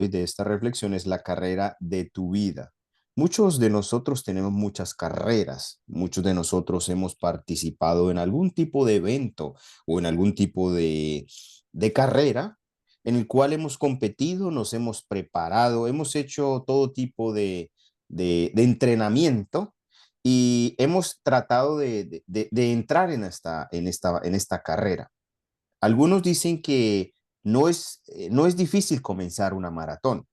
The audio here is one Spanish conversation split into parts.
de esta reflexión es la carrera de tu vida. Muchos de nosotros tenemos muchas carreras, muchos de nosotros hemos participado en algún tipo de evento o en algún tipo de carrera en el cual hemos competido, nos hemos preparado, hemos hecho todo tipo de entrenamiento y hemos tratado de entrar en esta carrera. Algunos dicen que no es difícil comenzar una maratón.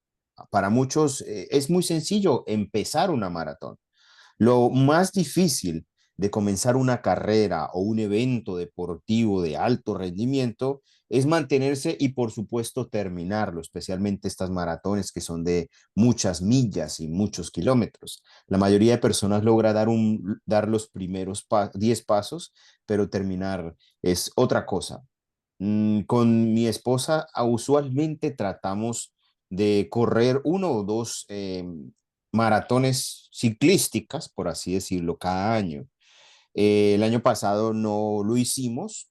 Para muchos es muy sencillo empezar una maratón. Lo más difícil de comenzar una carrera o un evento deportivo de alto rendimiento es mantenerse y por supuesto terminarlo, especialmente estas maratones que son de muchas millas y muchos kilómetros. La mayoría de personas logra dar los primeros 10 pasos, pero terminar es otra cosa. Con mi esposa usualmente tratamos de correr uno o dos maratones ciclísticas, por así decirlo, cada año. El año pasado no lo hicimos,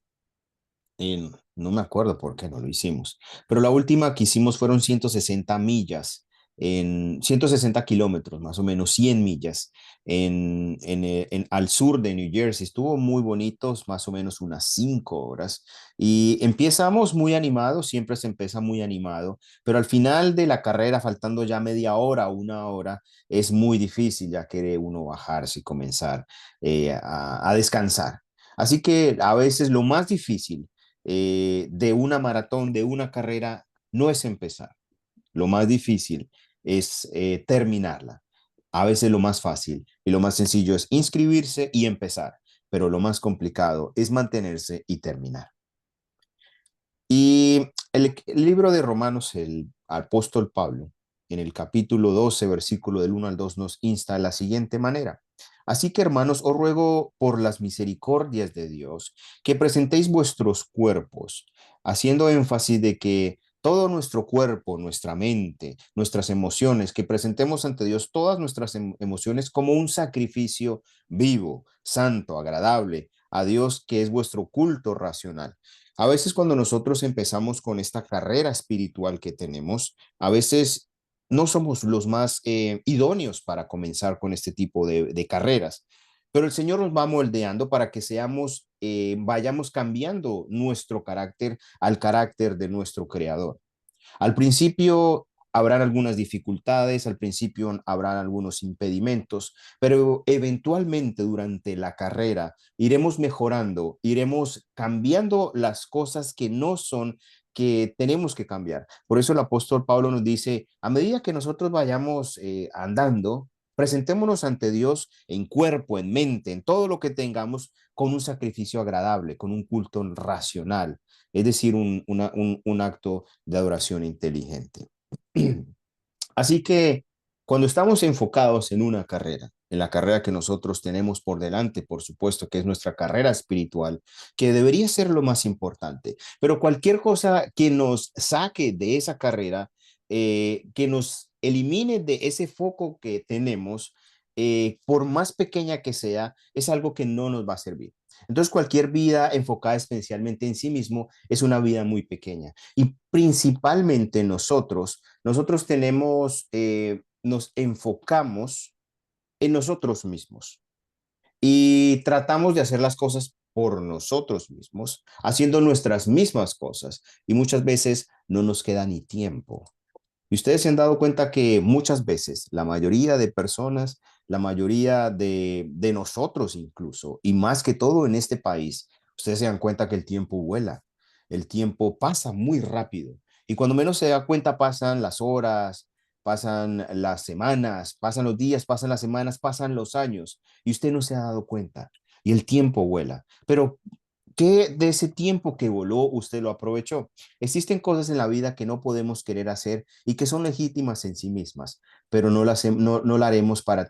no me acuerdo por qué no lo hicimos, pero la última que hicimos fueron 160 millas, en 160 kilómetros, más o menos 100 millas, al sur de New Jersey. Estuvo muy bonito, más o menos unas 5 horas. Y empezamos muy animados, siempre se empieza muy animado, pero al final de la carrera, faltando ya media hora, una hora, es muy difícil ya quiere uno bajarse y comenzar a descansar. Así que a veces lo más difícil de una maratón, de una carrera, no es empezar. Lo más difícil es terminarla. A veces lo más fácil y lo más sencillo es inscribirse y empezar, pero lo más complicado es mantenerse y terminar. Y el libro de Romanos, el apóstol Pablo, en el capítulo 12, versículo del 1 al 2, nos insta de la siguiente manera. Así que, hermanos, os ruego por las misericordias de Dios que presentéis vuestros cuerpos, haciendo énfasis de que todo nuestro cuerpo, nuestra mente, nuestras emociones, que presentemos ante Dios todas nuestras emociones como un sacrificio vivo, santo, agradable a Dios, que es vuestro culto racional. A veces cuando nosotros empezamos con esta carrera espiritual que tenemos, a veces no somos los más idóneos para comenzar con este tipo de carreras, pero el Señor nos va moldeando para que vayamos cambiando nuestro carácter al carácter de nuestro Creador. Al principio habrán algunas dificultades, al principio habrán algunos impedimentos, pero eventualmente durante la carrera iremos mejorando, iremos cambiando las cosas que no son que tenemos que cambiar. Por eso el apóstol Pablo nos dice, a medida que nosotros vayamos andando, presentémonos ante Dios en cuerpo, en mente, en todo lo que tengamos, con un sacrificio agradable, con un culto racional, es decir, un acto de adoración inteligente. Así que cuando estamos enfocados en una carrera, en la carrera que nosotros tenemos por delante, por supuesto, que es nuestra carrera espiritual, que debería ser lo más importante, pero cualquier cosa que nos saque de esa carrera, que nos elimine de ese foco que tenemos, por más pequeña que sea, es algo que no nos va a servir. Entonces, cualquier vida enfocada especialmente en sí mismo es una vida muy pequeña. Y principalmente nosotros nos enfocamos en nosotros mismos y tratamos de hacer las cosas por nosotros mismos, haciendo nuestras mismas cosas y muchas veces no nos queda ni tiempo. Y ustedes se han dado cuenta que muchas veces la mayoría de personas, la mayoría de nosotros incluso, y más que todo en este país, ustedes se dan cuenta que el tiempo vuela, el tiempo pasa muy rápido. Y cuando menos se da cuenta pasan las horas, pasan las semanas, pasan los días, pasan las semanas, pasan los años, y usted no se ha dado cuenta. Y el tiempo vuela. Pero ¿qué de ese tiempo que voló usted lo aprovechó? Existen cosas en la vida que no podemos querer hacer y que son legítimas en sí mismas, pero no la haremos para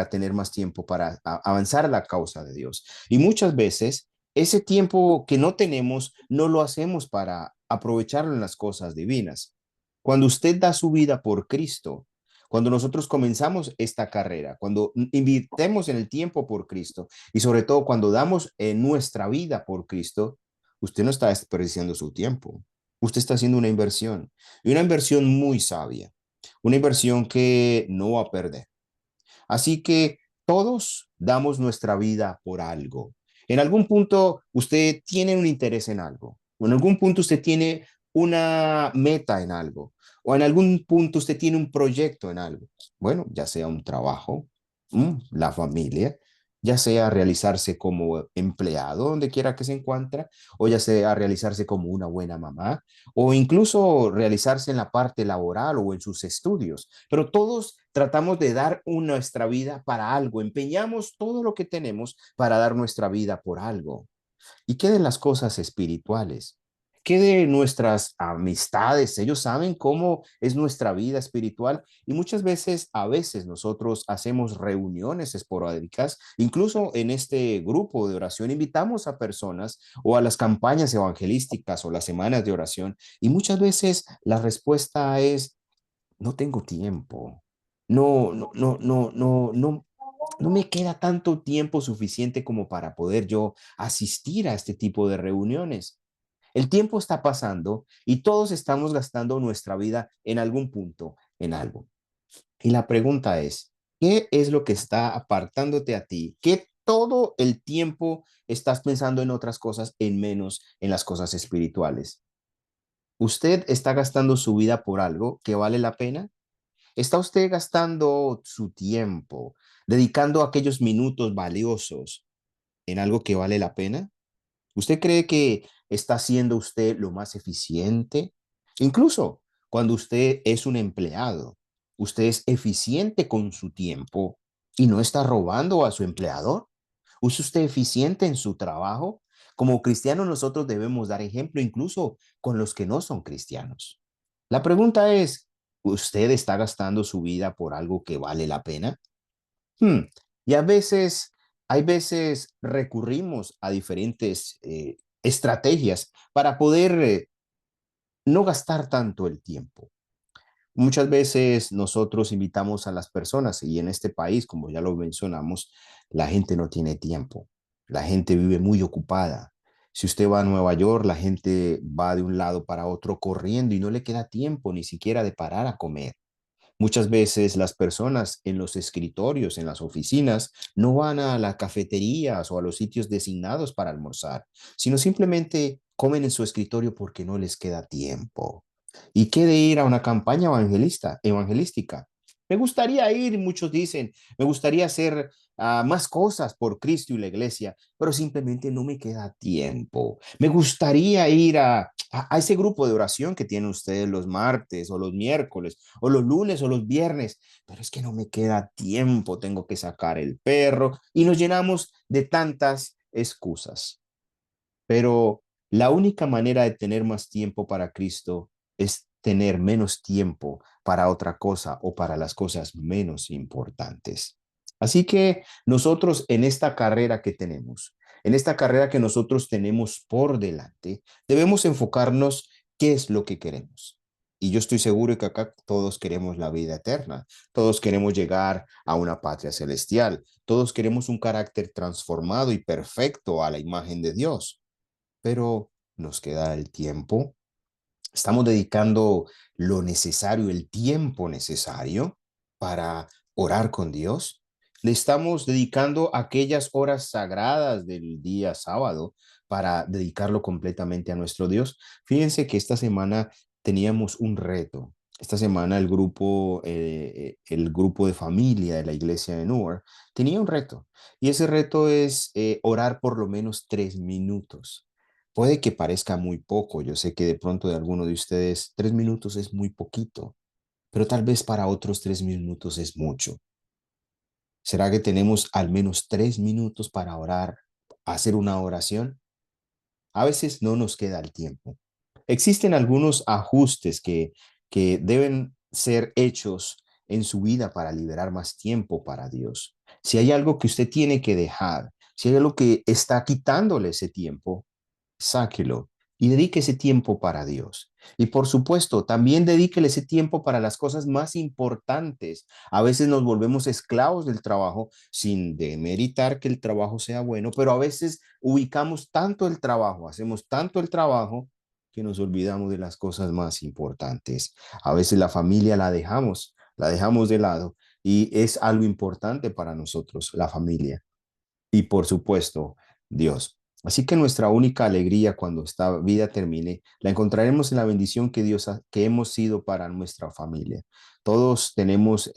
tener más tiempo para avanzar a la causa de Dios. Y muchas veces ese tiempo que no tenemos no lo hacemos para aprovecharlo en las cosas divinas. Cuando usted da su vida por Cristo, cuando nosotros comenzamos esta carrera, cuando invirtemos en el tiempo por Cristo, y sobre todo cuando damos nuestra vida por Cristo, usted no está desperdiciando su tiempo. Usted está haciendo una inversión y una inversión muy sabia, una inversión que no va a perder. Así que todos damos nuestra vida por algo. En algún punto usted tiene un interés en algo, o en algún punto usted tiene una meta en algo, o en algún punto usted tiene un proyecto en algo. Bueno, ya sea un trabajo, la familia, ya sea realizarse como empleado donde quiera que se encuentre, o ya sea realizarse como una buena mamá, o incluso realizarse en la parte laboral o en sus estudios. Pero todos tratamos de dar nuestra vida para algo, empeñamos todo lo que tenemos para dar nuestra vida por algo. ¿Y qué de las cosas espirituales? ¿Qué de nuestras amistades? Ellos saben cómo es nuestra vida espiritual y muchas veces, a veces nosotros hacemos reuniones esporádicas, incluso en este grupo de oración invitamos a personas o a las campañas evangelísticas o las semanas de oración y muchas veces la respuesta es no tengo tiempo. No me queda tanto tiempo suficiente como para poder yo asistir a este tipo de reuniones. El tiempo está pasando y todos estamos gastando nuestra vida en algún punto, en algo. Y la pregunta es, ¿qué es lo que está apartándote a ti? ¿Qué todo el tiempo estás pensando en otras cosas, en menos en las cosas espirituales? ¿Usted está gastando su vida por algo que vale la pena? ¿Está usted gastando su tiempo, dedicando aquellos minutos valiosos en algo que vale la pena? ¿Usted cree que está siendo usted lo más eficiente? Incluso cuando usted es un empleado, usted es eficiente con su tiempo y no está robando a su empleador. ¿Es usted eficiente en su trabajo? Como cristianos nosotros debemos dar ejemplo incluso con los que no son cristianos. La pregunta es, ¿usted está gastando su vida por algo que vale la pena? Hmm, Y hay veces recurrimos a diferentes estrategias para poder no gastar tanto el tiempo. Muchas veces nosotros invitamos a las personas y en este país, como ya lo mencionamos, la gente no tiene tiempo. La gente vive muy ocupada. Si usted va a Nueva York, la gente va de un lado para otro corriendo y no le queda tiempo ni siquiera de parar a comer. Muchas veces las personas en los escritorios, en las oficinas, no van a las cafeterías o a los sitios designados para almorzar, sino simplemente comen en su escritorio porque no les queda tiempo. ¿Y qué de ir a una campaña evangelística? Me gustaría ir, muchos dicen, me gustaría hacer más cosas por Cristo y la iglesia, pero simplemente no me queda tiempo. Me gustaría ir a ese grupo de oración que tienen ustedes los martes o los miércoles o los lunes o los viernes, pero es que no me queda tiempo, tengo que sacar el perro y nos llenamos de tantas excusas. Pero la única manera de tener más tiempo para Cristo es tener menos tiempo para otra cosa o para las cosas menos importantes. Así que nosotros en esta carrera que tenemos, en esta carrera que nosotros tenemos por delante, debemos enfocarnos qué es lo que queremos. Y yo estoy seguro que acá todos queremos la vida eterna, todos queremos llegar a una patria celestial, todos queremos un carácter transformado y perfecto a la imagen de Dios, pero nos queda el tiempo. Estamos dedicando lo necesario, el tiempo necesario para orar con Dios. Le estamos dedicando aquellas horas sagradas del día sábado para dedicarlo completamente a nuestro Dios. Fíjense que esta semana teníamos un reto. Esta semana el grupo de familia de la iglesia de Newark tenía un reto y ese reto es orar por lo menos 3 minutos. Puede que parezca muy poco, yo sé que de pronto de alguno de ustedes 3 minutos es muy poquito, pero tal vez para otros 3 minutos es mucho. ¿Será que tenemos al menos 3 minutos para orar, hacer una oración? A veces no nos queda el tiempo. Existen algunos ajustes que deben ser hechos en su vida para liberar más tiempo para Dios. Si hay algo que usted tiene que dejar, si hay algo que está quitándole ese tiempo, sáquelo y dedique ese tiempo para Dios. Y por supuesto, también dedíquele ese tiempo para las cosas más importantes. A veces nos volvemos esclavos del trabajo sin demeritar que el trabajo sea bueno, pero a veces ubicamos tanto el trabajo, hacemos tanto el trabajo que nos olvidamos de las cosas más importantes. A veces la familia la dejamos de lado y es algo importante para nosotros, la familia y por supuesto Dios. Así que nuestra única alegría cuando esta vida termine la encontraremos en la bendición que hemos sido para nuestra familia. Todos tenemos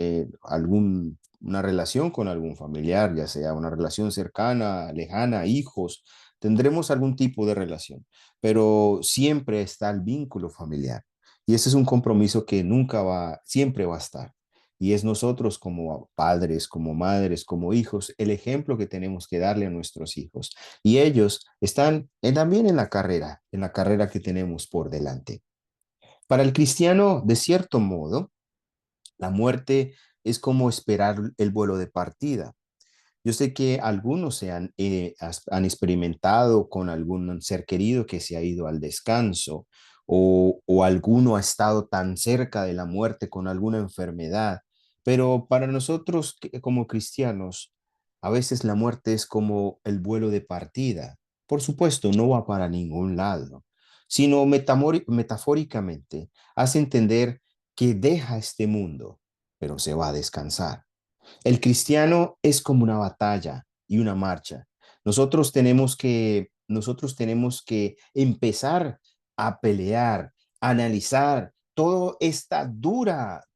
una relación con algún familiar, ya sea una relación cercana, lejana, hijos, tendremos algún tipo de relación, pero siempre está el vínculo familiar. Y ese es un compromiso que siempre va a estar. Y es nosotros como padres, como madres, como hijos, el ejemplo que tenemos que darle a nuestros hijos. Y ellos están también en la carrera que tenemos por delante. Para el cristiano, de cierto modo, la muerte es como esperar el vuelo de partida. Yo sé que algunos han experimentado con algún ser querido que se ha ido al descanso o alguno ha estado tan cerca de la muerte con alguna enfermedad, pero para nosotros como cristianos, a veces la muerte es como el vuelo de partida. Por supuesto, no va para ningún lado, sino metafóricamente hace entender que deja este mundo, pero se va a descansar. El cristiano es como una batalla y una marcha. Nosotros tenemos que empezar a pelear, a analizar toda esta dura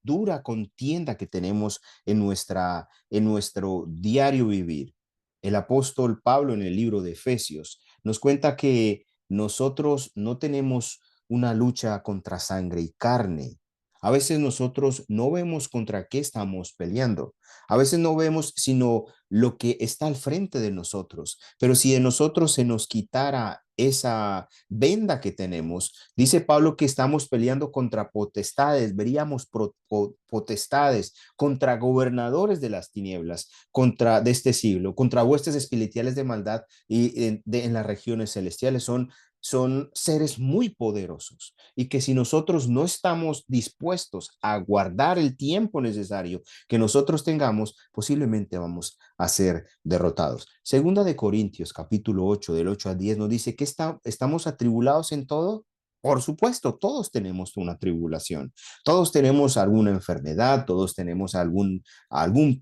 contienda que tenemos en nuestro diario vivir. El apóstol Pablo en el libro de Efesios nos cuenta que nosotros no tenemos una lucha contra sangre y carne. A veces nosotros no vemos contra qué estamos peleando. A veces no vemos sino lo que está al frente de nosotros, pero si de nosotros se nos quitara esa venda que tenemos, dice Pablo que estamos peleando contra potestades, veríamos potestades, contra gobernadores de las tinieblas, contra de este siglo, contra huestes espirituales de maldad y en las regiones celestiales. Son seres muy poderosos y que si nosotros no estamos dispuestos a guardar el tiempo necesario que nosotros tengamos, posiblemente vamos a ser derrotados. Segunda de Corintios, capítulo 8 del 8 al 10 nos dice que estamos atribulados en todo. Por supuesto, todos tenemos una tribulación, todos tenemos alguna enfermedad, todos tenemos algún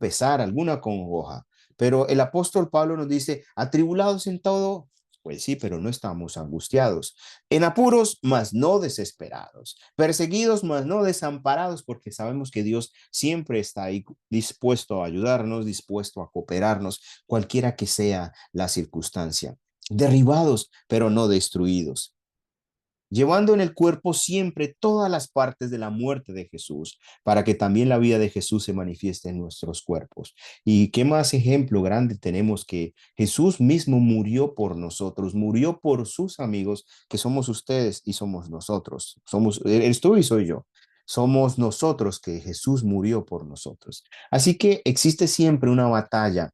pesar, alguna congoja, pero el apóstol Pablo nos dice, atribulados en todo, pues sí, pero no estamos angustiados. En apuros, mas no desesperados. Perseguidos, mas no desamparados, porque sabemos que Dios siempre está ahí dispuesto a ayudarnos, dispuesto a cooperarnos, cualquiera que sea la circunstancia. Derribados, pero no destruidos, llevando en el cuerpo siempre todas las partes de la muerte de Jesús, para que también la vida de Jesús se manifieste en nuestros cuerpos. Y qué más ejemplo grande tenemos que Jesús mismo murió por nosotros, murió por sus amigos, que somos ustedes y somos nosotros. Eres tú y soy yo. Somos nosotros que Jesús murió por nosotros. Así que existe siempre una batalla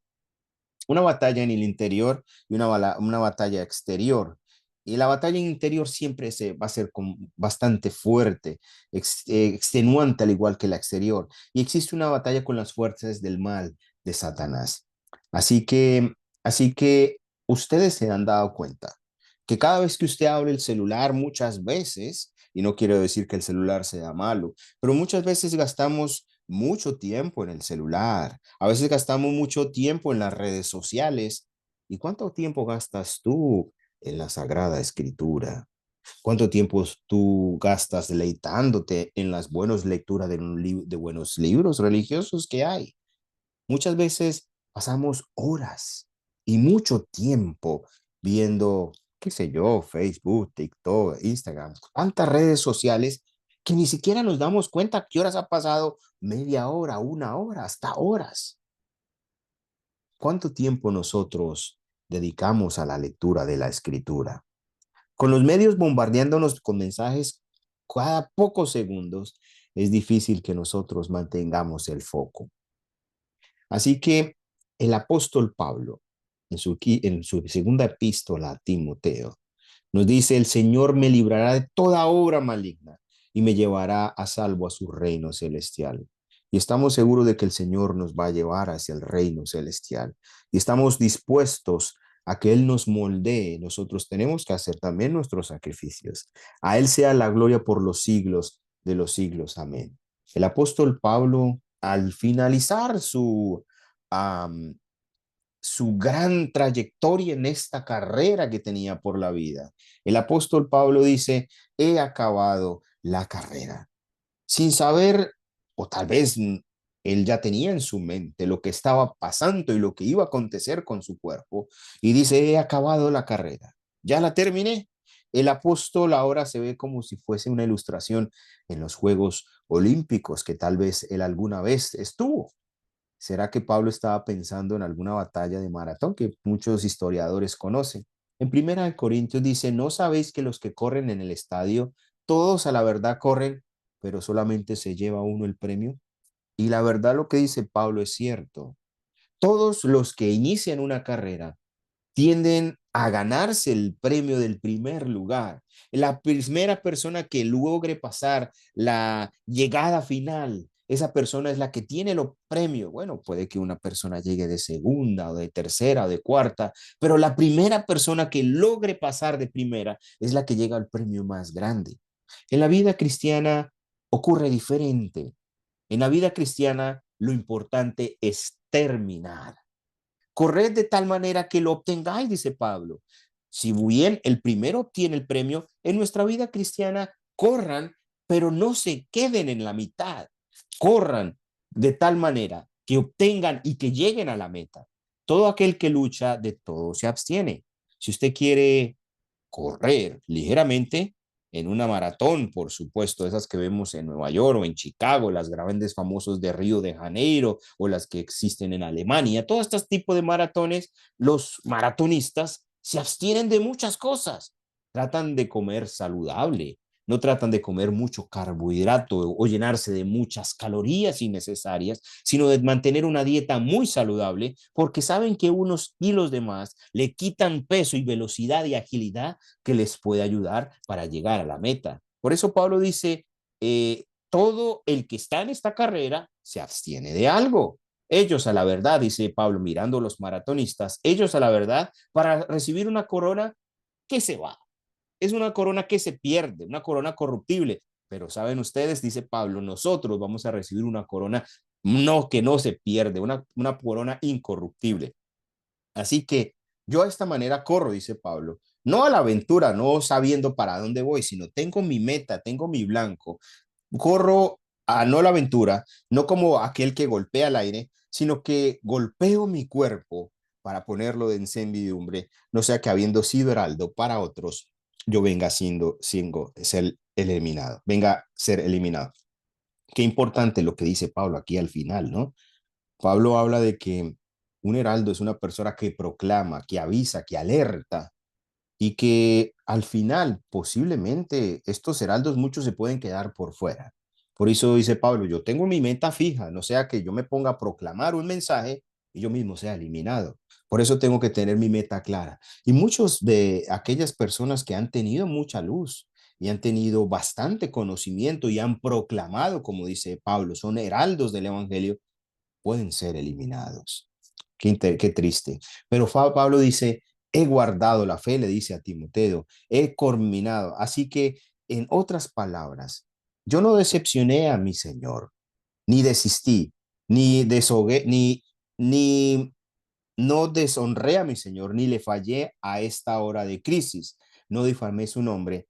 en el interior y una batalla exterior. Y la batalla interior siempre va a ser bastante fuerte, extenuante al igual que la exterior. Y existe una batalla con las fuerzas del mal de Satanás. Así que, así que ustedes se han dado cuenta que cada vez que usted abre el celular, muchas veces, y no quiero decir que el celular sea malo, pero muchas veces gastamos mucho tiempo en el celular, a veces gastamos mucho tiempo en las redes sociales. ¿Y cuánto tiempo gastas tú en la Sagrada Escritura? ¿Cuánto tiempo tú gastas deleitándote en las buenas lecturas de buenos libros religiosos que hay? Muchas veces pasamos horas y mucho tiempo viendo, qué sé yo, Facebook, TikTok, Instagram, tantas redes sociales que ni siquiera nos damos cuenta qué horas ha pasado, media hora, una hora, hasta horas. ¿Cuánto tiempo nosotros dedicamos a la lectura de la escritura? Con los medios bombardeándonos con mensajes cada pocos segundos, es difícil que nosotros mantengamos el foco. Así que el apóstol Pablo, en su segunda epístola a Timoteo, nos dice, el Señor me librará de toda obra maligna y me llevará a salvo a su reino celestial. Y estamos seguros de que el Señor nos va a llevar hacia el reino celestial. Y estamos dispuestos a que Él nos moldee, nosotros tenemos que hacer también nuestros sacrificios. A Él sea la gloria por los siglos de los siglos. Amén. El apóstol Pablo, al finalizar um, su gran trayectoria en esta carrera que tenía por la vida, el apóstol Pablo dice, he acabado la carrera sin saber, o tal vez él ya tenía en su mente lo que estaba pasando y lo que iba a acontecer con su cuerpo, y dice, he acabado la carrera, ya la terminé. El apóstol ahora se ve como si fuese una ilustración en los Juegos Olímpicos que tal vez él alguna vez estuvo. ¿Será que Pablo estaba pensando en alguna batalla de maratón que muchos historiadores conocen? En Primera de Corintios dice, ¿no sabéis que los que corren en el estadio, todos a la verdad corren, pero solamente se lleva uno el premio? Y la verdad lo que dice Pablo es cierto. Todos los que inician una carrera tienden a ganarse el premio del primer lugar. La primera persona que logre pasar la llegada final, esa persona es la que tiene los premios. Bueno, puede que una persona llegue de segunda o de tercera o de cuarta, pero la primera persona que logre pasar de primera es la que llega al premio más grande. En la vida cristiana ocurre diferente. En la vida cristiana lo importante es terminar. Corred de tal manera que lo obtengáis, dice Pablo. Si bien el primero obtiene el premio, en nuestra vida cristiana corran, pero no se queden en la mitad. Corran de tal manera que obtengan y que lleguen a la meta. Todo aquel que lucha, de todo se abstiene. Si usted quiere correr ligeramente en una maratón, por supuesto, esas que vemos en Nueva York o en Chicago, las grandes famosos de Río de Janeiro o las que existen en Alemania, todos estos tipos de maratones, los maratonistas se abstienen de muchas cosas, tratan de comer saludable, no tratan de comer mucho carbohidrato o llenarse de muchas calorías innecesarias, sino de mantener una dieta muy saludable, porque saben que unos kilos de más le quitan peso y velocidad y agilidad que les puede ayudar para llegar a la meta. Por eso Pablo dice, todo el que está en esta carrera se abstiene de algo. Ellos a la verdad, dice Pablo, mirando los maratonistas, ellos a la verdad, para recibir una corona que se va, es una corona que se pierde, una corona corruptible. Pero saben ustedes, dice Pablo, nosotros vamos a recibir una corona no que no se pierde, una corona incorruptible. Así que yo a esta manera corro, dice Pablo, no a la aventura, no sabiendo para dónde voy, sino tengo mi meta, tengo mi blanco. Corro a no la aventura, no como aquel que golpea el aire, sino que golpeo mi cuerpo para ponerlo de servidumbre, no sea que habiendo sido heraldo para otros, yo venga siendo ser eliminado, venga a ser eliminado. Qué importante lo que dice Pablo aquí al final, ¿no? Pablo habla de que un heraldo es una persona que proclama, que avisa, que alerta y que al final posiblemente estos heraldos muchos se pueden quedar por fuera. Por eso dice Pablo, yo tengo mi meta fija, no sea que yo me ponga a proclamar un mensaje y yo mismo sea eliminado. Por eso tengo que tener mi meta clara. Y muchos de aquellas personas que han tenido mucha luz y han tenido bastante conocimiento y han proclamado, como dice Pablo, son heraldos del evangelio, pueden ser eliminados. Qué triste. Pero Pablo dice, he guardado la fe, le dice a Timoteo, he culminado. Así que, en otras palabras, yo no decepcioné a mi Señor, ni desistí, ni deshogué, ni no deshonré a mi Señor, ni le fallé a esta hora de crisis. No difamé su nombre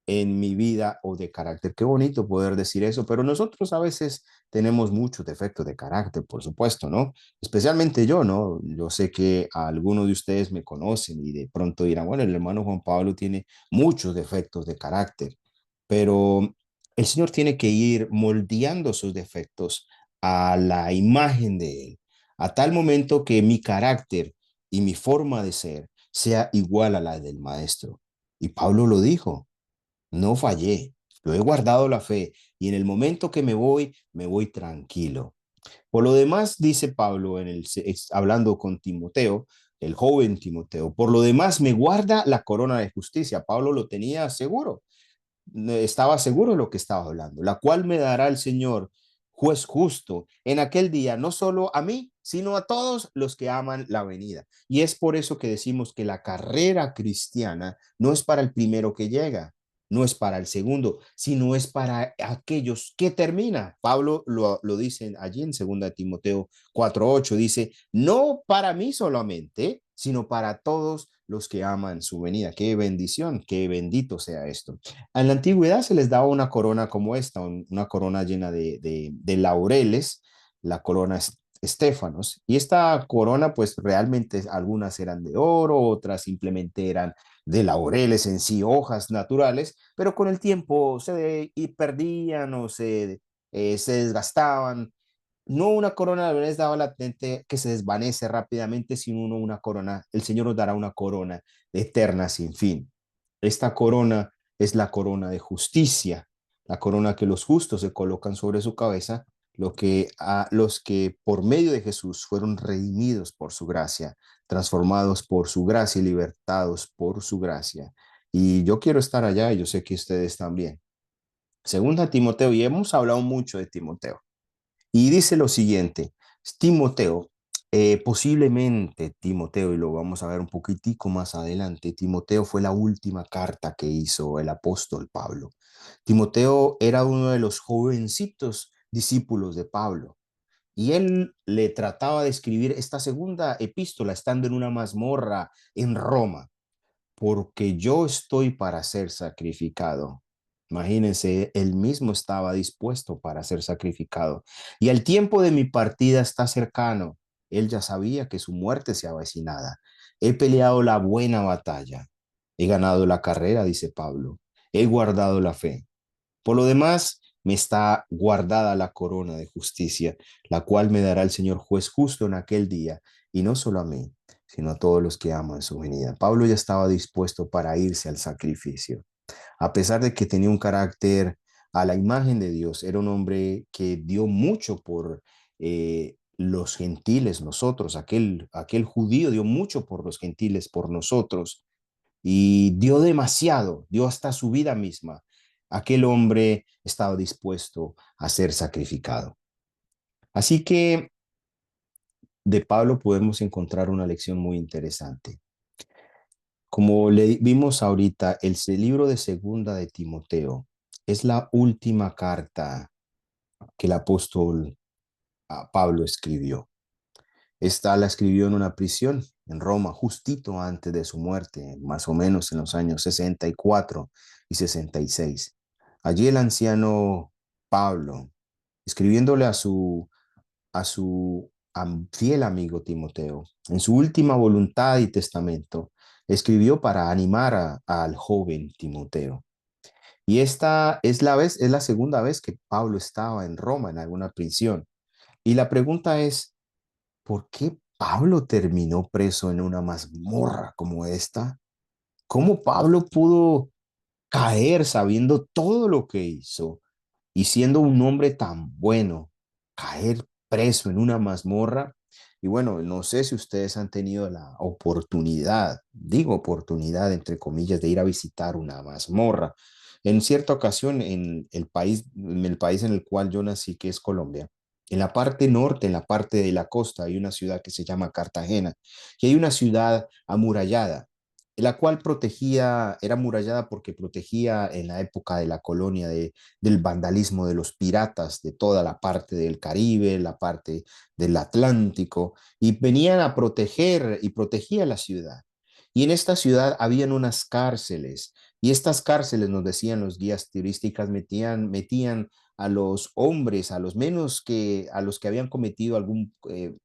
en mi vida o de carácter. Qué bonito poder decir eso, pero nosotros a veces tenemos muchos defectos de carácter, por supuesto, ¿no? Especialmente yo, ¿no? Yo sé que a algunos de ustedes me conocen y de pronto dirán, bueno, el hermano Juan Pablo tiene muchos defectos de carácter, pero el Señor tiene que ir moldeando sus defectos a la imagen de Él, a tal momento que mi carácter y mi forma de ser sea igual a la del Maestro. Y Pablo lo dijo, no fallé, yo he guardado la fe y en el momento que me voy tranquilo. Por lo demás, dice Pablo, hablando con Timoteo, el joven Timoteo, por lo demás me guarda la corona de justicia. Pablo lo tenía seguro, estaba seguro de lo que estaba hablando, la cual me dará el Señor juez justo en aquel día, no solo a mí, sino a todos los que aman la venida. Y es por eso que decimos que la carrera cristiana no es para el primero que llega, no es para el segundo, sino es para aquellos que termina. Pablo lo dice allí en 2 Timoteo 4:8, dice, no para mí solamente, sino para todos los que aman su venida. Qué bendición, qué bendito sea esto. En la antigüedad se les daba una corona como esta, una corona llena de laureles, la corona Estéfanos. Y esta corona, pues realmente algunas eran de oro, otras simplemente eran de laureles en sí, hojas naturales, pero con el tiempo y perdían o se desgastaban. No una corona les daba latente que se desvanece rápidamente, sino una corona. El Señor nos dará una corona eterna sin fin. Esta corona es la corona de justicia, la corona que los justos se colocan sobre su cabeza, lo que a los que por medio de Jesús fueron redimidos por su gracia, transformados por su gracia y libertados por su gracia. Y yo quiero estar allá y yo sé que ustedes también. Segunda Timoteo, y hemos hablado mucho de Timoteo. Y dice lo siguiente, Timoteo, posiblemente Timoteo, y lo vamos a ver un poquitico más adelante, Timoteo fue la última carta que hizo el apóstol Pablo. Timoteo era uno de los jovencitos discípulos de Pablo y él le trataba de escribir esta segunda epístola estando en una mazmorra en Roma porque yo estoy para ser sacrificado. Imagínense, él mismo estaba dispuesto para ser sacrificado. Y el tiempo de mi partida está cercano. Él ya sabía que su muerte se avecinaba. He peleado la buena batalla. He ganado la carrera, dice Pablo. He guardado la fe. Por lo demás, me está guardada la corona de justicia, la cual me dará el Señor juez justo en aquel día, y no solo a mí, sino a todos los que aman su venida. Pablo ya estaba dispuesto para irse al sacrificio. A pesar de que tenía un carácter a la imagen de Dios, era un hombre que dio mucho por los gentiles, nosotros, aquel judío dio mucho por los gentiles, por nosotros, y dio demasiado, dio hasta su vida misma. Aquel hombre estaba dispuesto a ser sacrificado. Así que de Pablo podemos encontrar una lección muy interesante. Como le vimos ahorita, libro de Segunda de Timoteo es la última carta que el apóstol Pablo escribió. Esta la escribió en una prisión en Roma, justito antes de su muerte, más o menos en los años 64 y 66. Allí el anciano Pablo, escribiéndole a su fiel amigo Timoteo, en su última voluntad y testamento, escribió para animar al joven Timoteo. Y esta es la segunda vez que Pablo estaba en Roma, en alguna prisión. Y la pregunta es, ¿por qué Pablo terminó preso en una mazmorra como esta? ¿Cómo Pablo pudo caer sabiendo todo lo que hizo y siendo un hombre tan bueno, caer preso en una mazmorra? Y bueno, no sé si ustedes han tenido la oportunidad, digo oportunidad entre comillas, de ir a visitar una mazmorra. En cierta ocasión en el país en el cual yo nací, que es Colombia, en la parte norte, en la parte de la costa, hay una ciudad que se llama Cartagena, y hay una ciudad amurallada, la cual era amurallada porque protegía en la época de la colonia del vandalismo de los piratas de toda la parte del Caribe, la parte del Atlántico, y venían a proteger y protegía la ciudad. Y en esta ciudad habían unas cárceles, y estas cárceles, nos decían los guías turísticas, metían a los hombres, a los que habían cometido algún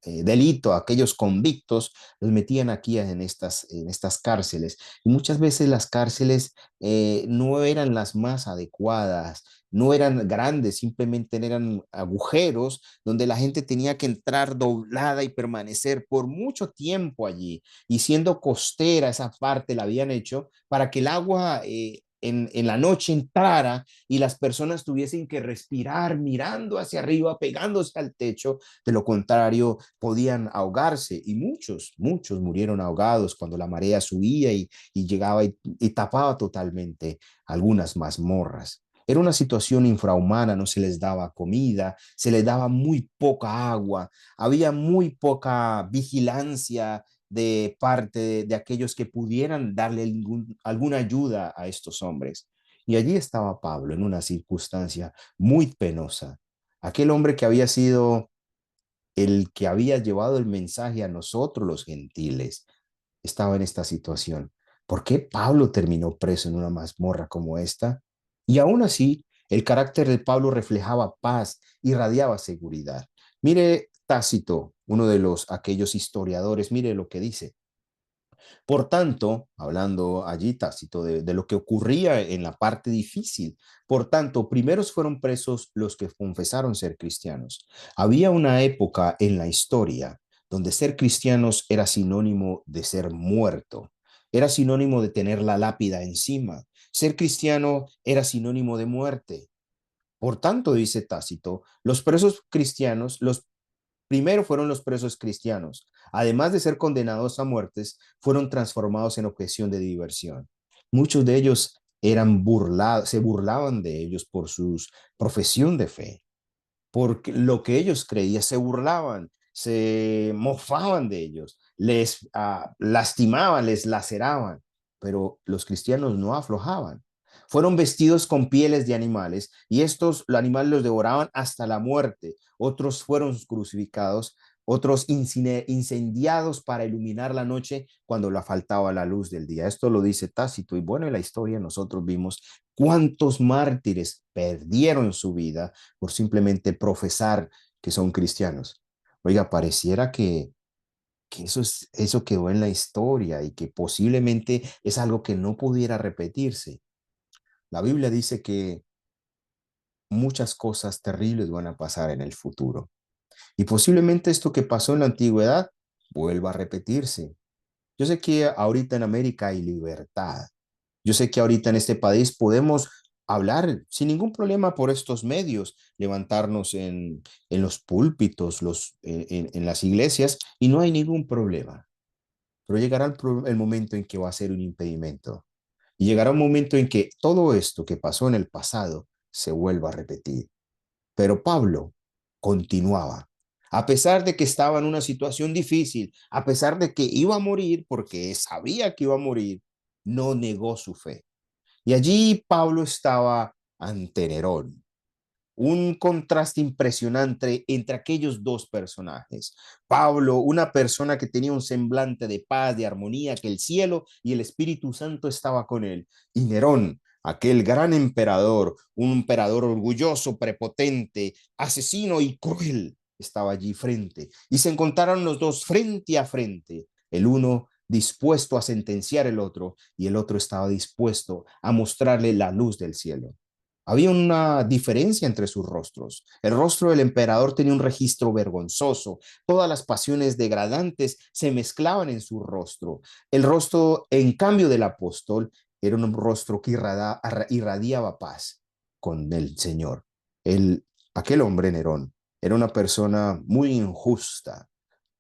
delito, aquellos convictos, los metían aquí en estas cárceles. Y muchas veces las cárceles no eran las más adecuadas, no eran grandes, simplemente eran agujeros donde la gente tenía que entrar doblada y permanecer por mucho tiempo allí. Y siendo costera esa parte la habían hecho para que el agua en la noche entrara y las personas tuviesen que respirar mirando hacia arriba, pegándose al techo. De lo contrario, podían ahogarse y muchos murieron ahogados cuando la marea subía y llegaba y tapaba totalmente algunas mazmorras. Era una situación infrahumana, no se les daba comida, se les daba muy poca agua, había muy poca vigilancia de parte de aquellos que pudieran darle alguna ayuda a estos hombres. Y allí estaba Pablo en una circunstancia muy penosa. Aquel hombre que había sido el que había llevado el mensaje a nosotros los gentiles, estaba en esta situación. ¿Por qué Pablo terminó preso en una mazmorra como esta? Y aún así, el carácter de Pablo reflejaba paz, irradiaba seguridad. Mire Tácito, uno de aquellos historiadores, mire lo que dice. Por tanto, hablando allí Tácito de lo que ocurría en la parte difícil, por tanto, primeros fueron presos los que confesaron ser cristianos. Había una época en la historia donde ser cristianos era sinónimo de ser muerto, era sinónimo de tener la lápida encima. Ser cristiano era sinónimo de muerte. Por tanto, dice Tácito, los presos cristianos, los primero fueron los presos cristianos. Además de ser condenados a muertes, fueron transformados en objeción de diversión. Muchos de ellos eran burlados, se burlaban de ellos por su profesión de fe, por lo que ellos creían, se burlaban, se mofaban de ellos, les lastimaban, les laceraban, pero los cristianos no aflojaban. Fueron vestidos con pieles de animales y estos los animales los devoraban hasta la muerte. Otros fueron crucificados, otros incendiados para iluminar la noche cuando la faltaba la luz del día. Esto lo dice Tácito y bueno, en la historia nosotros vimos cuántos mártires perdieron su vida por simplemente profesar que son cristianos. Oiga, pareciera que eso quedó en la historia y que posiblemente es algo que no pudiera repetirse. La Biblia dice que muchas cosas terribles van a pasar en el futuro y posiblemente esto que pasó en la antigüedad vuelva a repetirse. Yo sé que ahorita en América hay libertad. Yo sé que ahorita en este país podemos hablar sin ningún problema por estos medios, levantarnos en los púlpitos, en las iglesias, y no hay ningún problema. Pero llegará el momento en que va a ser un impedimento. Y llegará un momento en que todo esto que pasó en el pasado se vuelva a repetir. Pero Pablo continuaba. A pesar de que estaba en una situación difícil, a pesar de que iba a morir, porque sabía que iba a morir, no negó su fe. Y allí Pablo estaba ante Nerón, un contraste impresionante entre aquellos dos personajes. Pablo, una persona que tenía un semblante de paz, de armonía, que el cielo y el Espíritu Santo estaba con él. Y Nerón, aquel gran emperador, un emperador orgulloso, prepotente, asesino y cruel, estaba allí frente. Y se encontraron los dos frente a frente. El uno dispuesto a sentenciar el otro y el otro estaba dispuesto a mostrarle la luz del cielo. Había una diferencia entre sus rostros. El rostro del emperador tenía un registro vergonzoso. Todas las pasiones degradantes se mezclaban en su rostro. El rostro, en cambio, del apóstol era un rostro que irradiaba paz con el Señor. Aquel hombre, Nerón, era una persona muy injusta,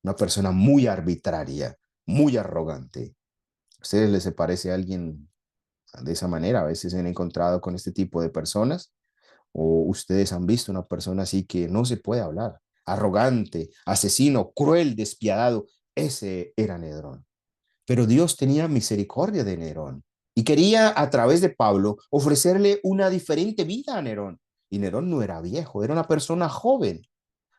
una persona muy arbitraria, muy arrogante. ¿A ustedes les parece a alguien de esa manera? A veces se han encontrado con este tipo de personas o ustedes han visto una persona así que no se puede hablar, arrogante, asesino, cruel, despiadado. Ese era Nerón. Pero Dios tenía misericordia de Nerón y quería a través de Pablo ofrecerle una diferente vida a Nerón. Y Nerón no era viejo, era una persona joven.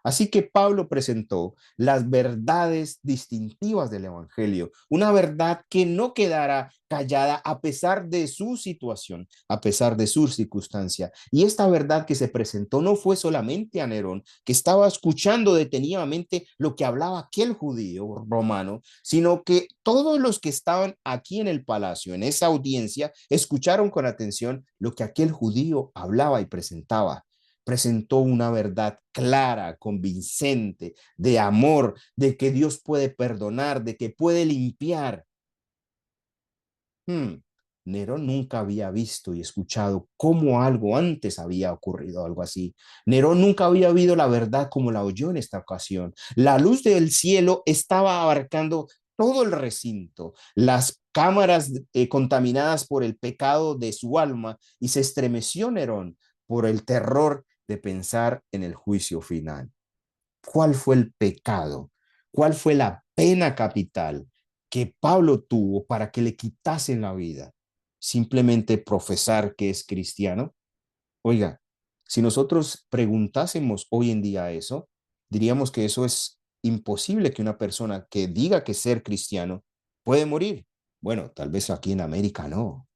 Así que Pablo presentó las verdades distintivas del Evangelio, una verdad que no quedara callada a pesar de su situación, a pesar de su circunstancia. Y esta verdad que se presentó no fue solamente a Nerón, que estaba escuchando detenidamente lo que hablaba aquel judío romano, sino que todos los que estaban aquí en el palacio, en esa audiencia, escucharon con atención lo que aquel judío hablaba y presentó una verdad clara, convincente, de amor, de que Dios puede perdonar, de que puede limpiar. Hmm. Nerón nunca había visto y escuchado cómo algo antes había ocurrido, algo así. Nerón nunca había oído la verdad como la oyó en esta ocasión. La luz del cielo estaba abarcando todo el recinto. Las cámaras contaminadas por el pecado de su alma, y se estremeció Nerón por el terror de pensar en el juicio final. ¿Cuál fue el pecado? ¿Cuál fue la pena capital que Pablo tuvo para que le quitasen la vida? Simplemente profesar que es cristiano. Oiga, si nosotros preguntásemos hoy en día eso, diríamos que eso es imposible, que una persona que diga que ser cristiano puede morir. Bueno, tal vez aquí en América no,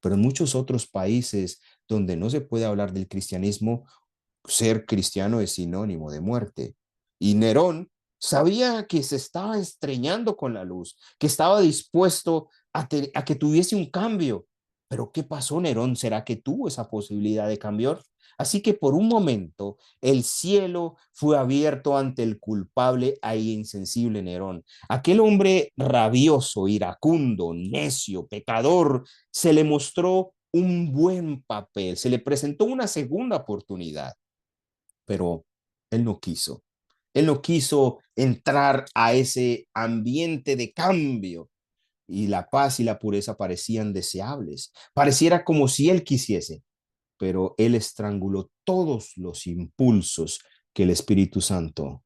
pero en muchos otros países donde no se puede hablar del cristianismo, ser cristiano es sinónimo de muerte. Y Nerón sabía que se estaba estreñando con la luz, que estaba dispuesto a que tuviese un cambio. Pero ¿qué pasó, Nerón? ¿Será que tuvo esa posibilidad de cambiar? Así que por un momento el cielo fue abierto ante el culpable e insensible Nerón. Aquel hombre rabioso, iracundo, necio, pecador, se le mostró un buen papel, se le presentó una segunda oportunidad, pero él no quiso. Él no quiso entrar a ese ambiente de cambio, y la paz y la pureza parecían deseables. Pareciera como si él quisiese, pero él estranguló todos los impulsos que el Espíritu Santo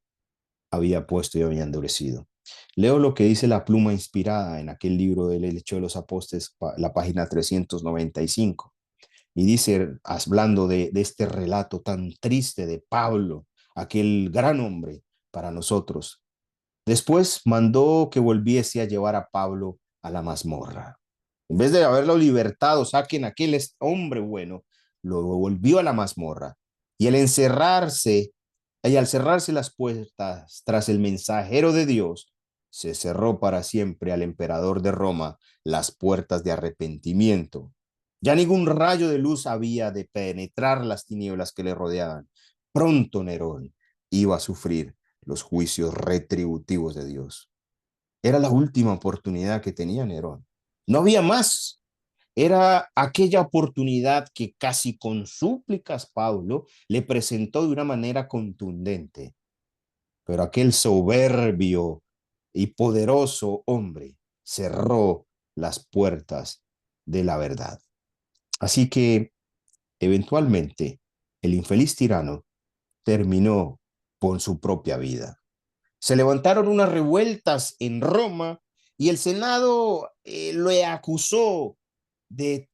había puesto y había endurecido. Leo lo que dice la pluma inspirada en aquel libro del Hecho de los Apóstoles, la página 395. Y dice, hablando de este relato tan triste de Pablo, aquel gran hombre para nosotros, después mandó que volviese a llevar a Pablo a la mazmorra. En vez de haberlo libertado, saquen a aquel hombre bueno, lo volvió a la mazmorra. Y al cerrarse las puertas tras el mensajero de Dios, se cerró para siempre al emperador de Roma las puertas de arrepentimiento. Ya ningún rayo de luz había de penetrar las tinieblas que le rodeaban. Pronto Nerón iba a sufrir los juicios retributivos de Dios. Era la última oportunidad que tenía Nerón. No había más. Era aquella oportunidad que casi con súplicas Pablo le presentó de una manera contundente. Pero aquel soberbio y poderoso hombre cerró las puertas de la verdad. Así que eventualmente el infeliz tirano terminó con su propia vida. Se levantaron unas revueltas en Roma y el Senado le acusó de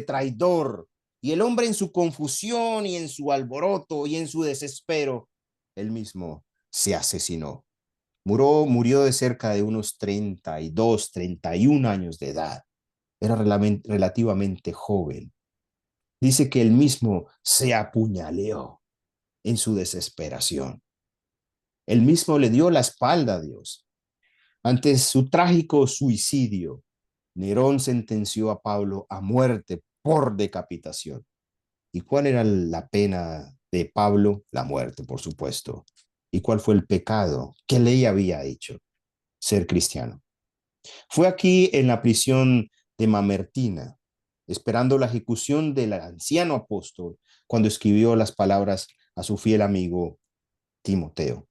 traidor. Y el hombre, en su confusión y en su alboroto y en su desespero, él mismo se asesinó. Murió de cerca de unos 32, 31 años de edad. Era relativamente joven. Dice que él mismo se apuñaleó en su desesperación. Él mismo le dio la espalda a Dios. Ante su trágico suicidio, Nerón sentenció a Pablo a muerte por decapitación. ¿Y cuál era la pena de Pablo? La muerte, por supuesto. ¿Y cuál fue el pecado? ¿Qué ley había hecho? Ser cristiano. Fue aquí en la prisión de Mamertina, esperando la ejecución del anciano apóstol, cuando escribió las palabras a su fiel amigo Timoteo.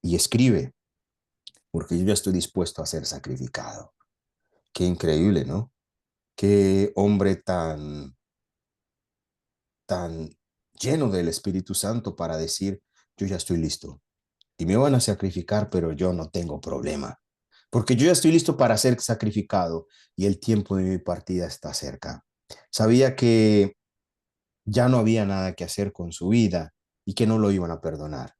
Y escribe: porque yo ya estoy dispuesto a ser sacrificado. Qué increíble, ¿no? Qué hombre tan lleno del Espíritu Santo para decir: yo ya estoy listo y me van a sacrificar, pero yo no tengo problema, porque yo ya estoy listo para ser sacrificado y el tiempo de mi partida está cerca. Sabía que ya no había nada que hacer con su vida y que no lo iban a perdonar,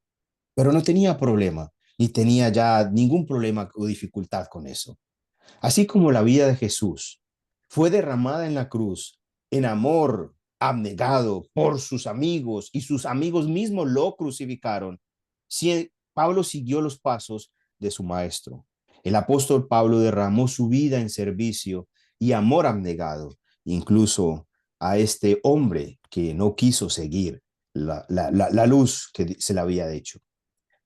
pero no tenía problema, ni tenía ya ningún problema o dificultad con eso. Así como la vida de Jesús fue derramada en la cruz en amor abnegado por sus amigos, y sus amigos mismos lo crucificaron, Pablo siguió los pasos de su maestro. El apóstol Pablo derramó su vida en servicio y amor abnegado, incluso a este hombre que no quiso seguir la luz que se le había hecho.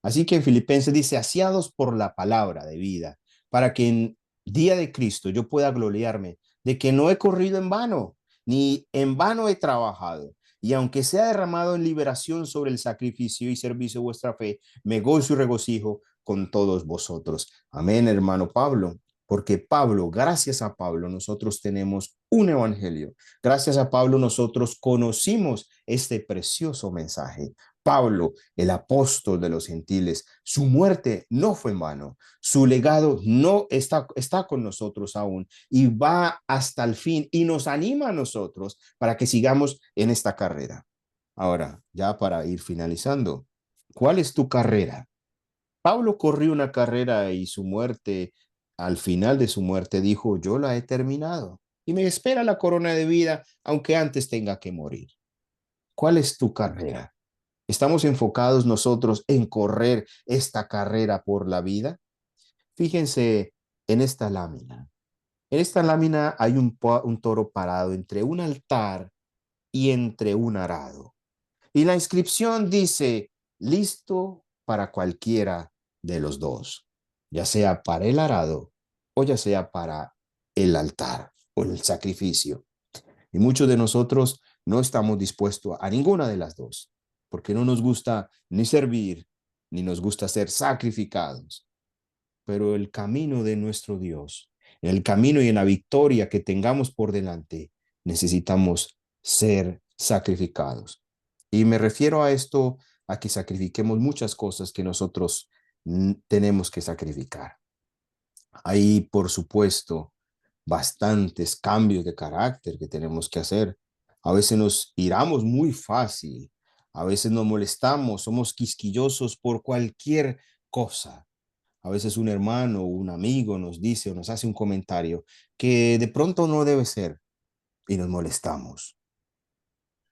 Así que en Filipenses dice: asiados por la palabra de vida, para que en día de Cristo yo pueda gloriarme de que no he corrido en vano, ni en vano he trabajado. Y aunque sea derramado en liberación sobre el sacrificio y servicio de vuestra fe, me gozo y regocijo con todos vosotros. Amén, hermano Pablo. porque Pablo, gracias a Pablo, nosotros tenemos un evangelio. Gracias a Pablo, nosotros conocimos este precioso mensaje. Pablo, el apóstol de los gentiles, su muerte no fue en vano, su legado no está con nosotros aún y va hasta el fin y nos anima a nosotros para que sigamos en esta carrera. Ahora, ya para ir finalizando, ¿cuál es tu carrera? Pablo corrió una carrera y su muerte, al final de su muerte, dijo, yo la he terminado y me espera la corona de vida, aunque antes tenga que morir. ¿Cuál es tu carrera? ¿Estamos enfocados nosotros en correr esta carrera por la vida? Fíjense en esta lámina. En esta lámina hay un toro parado entre un altar y entre un arado. Y la inscripción dice, listo para cualquiera de los dos, ya sea para el arado o ya sea para el altar o el sacrificio. Y muchos de nosotros no estamos dispuestos a ninguna de las dos, porque no nos gusta ni servir, ni nos gusta ser sacrificados. Pero el camino de nuestro Dios, en el camino y en la victoria que tengamos por delante, necesitamos ser sacrificados. Y me refiero a esto, a que sacrifiquemos muchas cosas que nosotros tenemos que sacrificar. Hay, por supuesto, bastantes cambios de carácter que tenemos que hacer. A veces nos iramos muy fácil, a veces nos molestamos, somos quisquillosos por cualquier cosa. A veces un hermano o un amigo nos dice o nos hace un comentario que de pronto no debe ser y nos molestamos.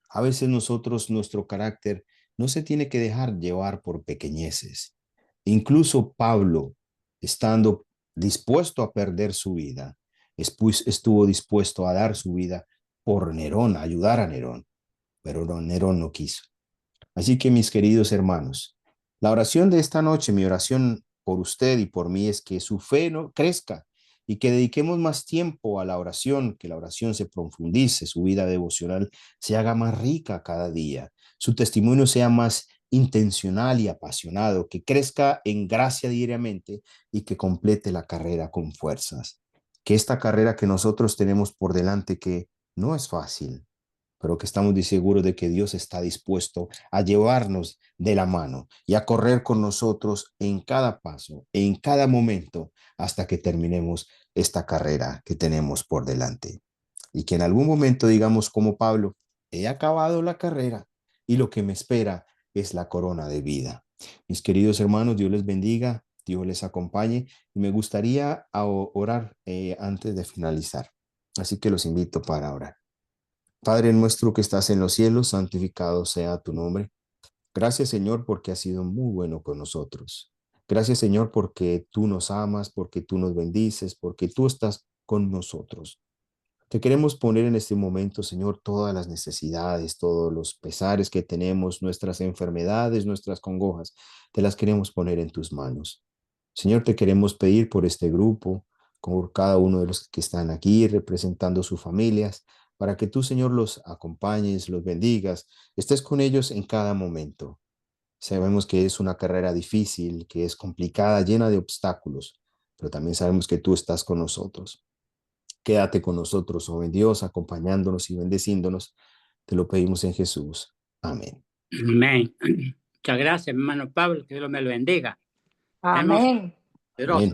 A veces nosotros, nuestro carácter no se tiene que dejar llevar por pequeñeces. Incluso Pablo, estando dispuesto a perder su vida, estuvo dispuesto a dar su vida por Nerón, a ayudar a Nerón, pero Nerón no quiso. Así que mis queridos hermanos, la oración de esta noche, mi oración por usted y por mí es que su fe no crezca y que dediquemos más tiempo a la oración, que la oración se profundice, su vida devocional se haga más rica cada día, su testimonio sea más intencional y apasionado, que crezca en gracia diariamente y que complete la carrera con fuerzas. Que esta carrera que nosotros tenemos por delante, que no es fácil, pero que estamos seguros de que Dios está dispuesto a llevarnos de la mano y a correr con nosotros en cada paso, en cada momento, hasta que terminemos esta carrera que tenemos por delante. Y que en algún momento digamos como Pablo, he acabado la carrera y lo que me espera es la corona de vida. Mis queridos hermanos, Dios les bendiga, Dios les acompañe y me gustaría orar antes de finalizar. Así que los invito para orar. Padre nuestro que estás en los cielos, santificado sea tu nombre. Gracias, Señor, porque has sido muy bueno con nosotros. Gracias, Señor, porque tú nos amas, porque tú nos bendices, porque tú estás con nosotros. Te queremos poner en este momento, Señor, todas las necesidades, todos los pesares que tenemos, nuestras enfermedades, nuestras congojas, te las queremos poner en tus manos. Señor, te queremos pedir por este grupo, por cada uno de los que están aquí representando sus familias, para que tú, Señor, los acompañes, los bendigas, estés con ellos en cada momento. Sabemos que es una carrera difícil, que es complicada, llena de obstáculos, pero también sabemos que tú estás con nosotros. Quédate con nosotros, oh Dios, acompañándonos y bendeciéndonos. Te lo pedimos en Jesús. Amén. Amén. Muchas gracias, hermano Pablo, que Dios me lo bendiga. Está Amén. Amén.